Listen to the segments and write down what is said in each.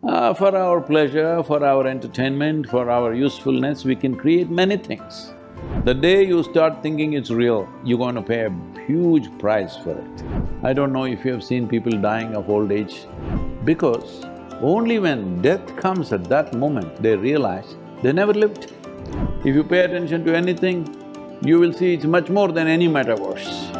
For our pleasure, for our entertainment, for our usefulness, we can create many things. The day you start thinking it's real, you're going to pay a huge price for it. I don't know if you have seen people dying of old age, because only when death comes at that moment, they realize they never lived. If you pay attention to anything, you will see it's much more than any metaverse.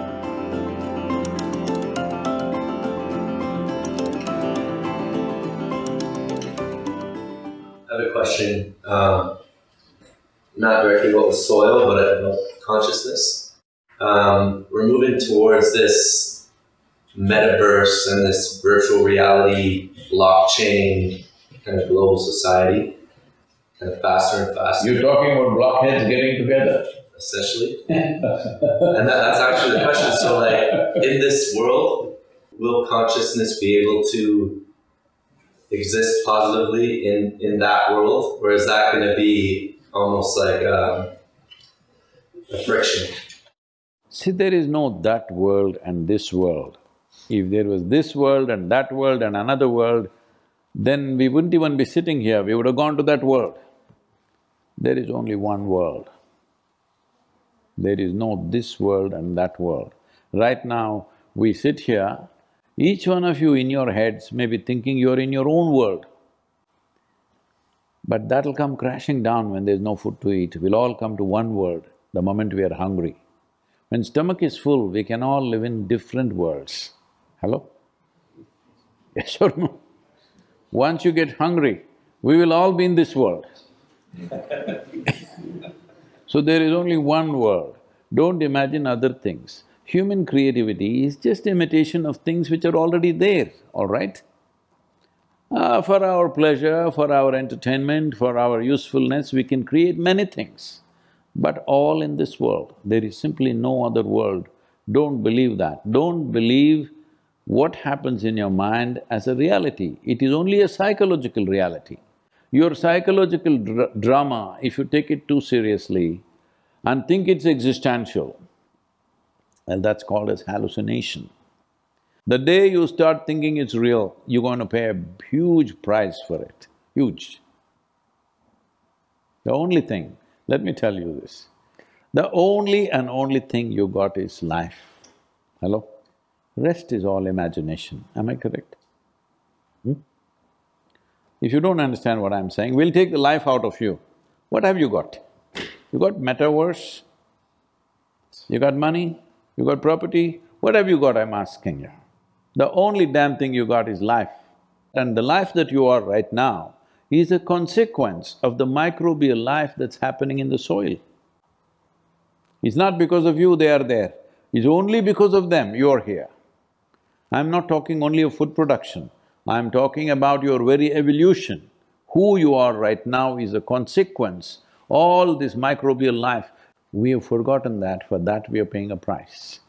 I have a question, not directly about the soil, but about consciousness. We're moving towards this metaverse and this virtual reality, blockchain, kind of global society, kind of faster and faster. You're talking about blockheads getting together? Essentially. And that's actually the question. So like, in this world, will consciousness be able to exist positively in that world, or is that going to be almost like a friction? See, there is no that world and this world. If there was this world and that world and another world, then we wouldn't even be sitting here, we would have gone to that world. There is only one world. There is no this world and that world. Right now, we sit here, each one of you in your heads may be thinking you're in your own world. But that'll come crashing down when there's no food to eat. We'll all come to one world the moment we are hungry. When stomach is full, we can all live in different worlds. Hello? Yes or no? Once you get hungry, we will all be in this world. So there is only one world. Don't imagine other things. Human creativity is just imitation of things which are already there, all right? For our pleasure, for our entertainment, for our usefulness, we can create many things. But all in this world, there is simply no other world. Don't believe that. Don't believe what happens in your mind as a reality. It is only a psychological reality. Your psychological drama, if you take it too seriously and think it's existential, and that's called as hallucination. The day you start thinking it's real, you're going to pay a huge price for it, huge. The only thing, let me tell you this, the only and only thing you got is life. Hello? Rest is all imagination, am I correct? If you don't understand what I'm saying, we'll take the life out of you. What have you got? You got metaverse, you got money, you got property, what have you got, I'm asking you? The only damn thing you got is life. And the life that you are right now is a consequence of the microbial life that's happening in the soil. It's not because of you they are there, it's only because of them you're here. I'm not talking only of food production, I'm talking about your very evolution. Who you are right now is a consequence. All this microbial life, we have forgotten that, for that we are paying a price.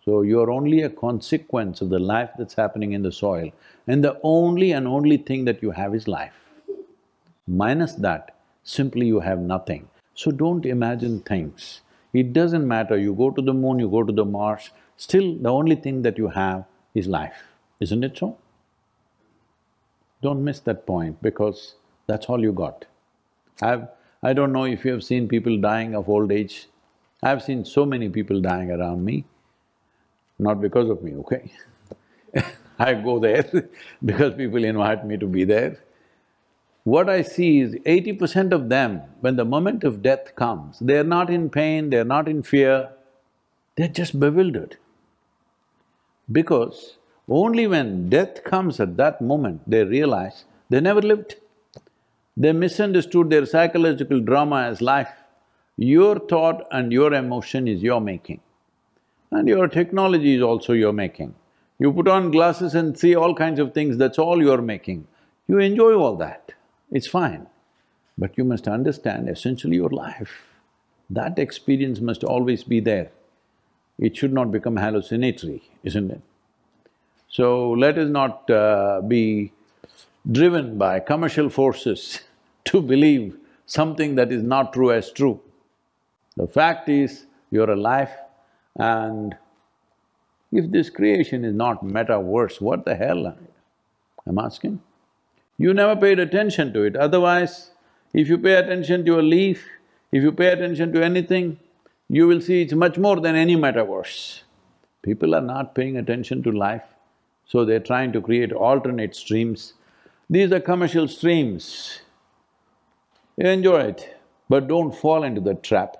So you're only a consequence of the life that's happening in the soil, and the only and only thing that you have is life. Minus that, simply you have nothing. So don't imagine things. It doesn't matter, you go to the moon, you go to the Mars, still the only thing that you have is life, isn't it so? Don't miss that point, because that's all you got. I don't know if you have seen people dying of old age. I've seen so many people dying around me, not because of me, okay? I go there because people invite me to be there. What I see is 80% of them, when the moment of death comes, they're not in pain, they're not in fear, they're just bewildered. Because only when death comes at that moment, they realize they never lived. They misunderstood their psychological drama as life. Your thought and your emotion is your making, and your technology is also your making. You put on glasses and see all kinds of things, that's all you're making. You enjoy all that, it's fine. But you must understand essentially your life. That experience must always be there. It should not become hallucinatory, isn't it? So let us not be driven by commercial forces to believe something that is not true as true. The fact is, you're alive, and if this creation is not metaverse, what the hell I'm asking? You never paid attention to it, otherwise, if you pay attention to a leaf, if you pay attention to anything, you will see it's much more than any metaverse. People are not paying attention to life, so they're trying to create alternate streams. These are commercial streams. You enjoy it, but don't fall into the trap.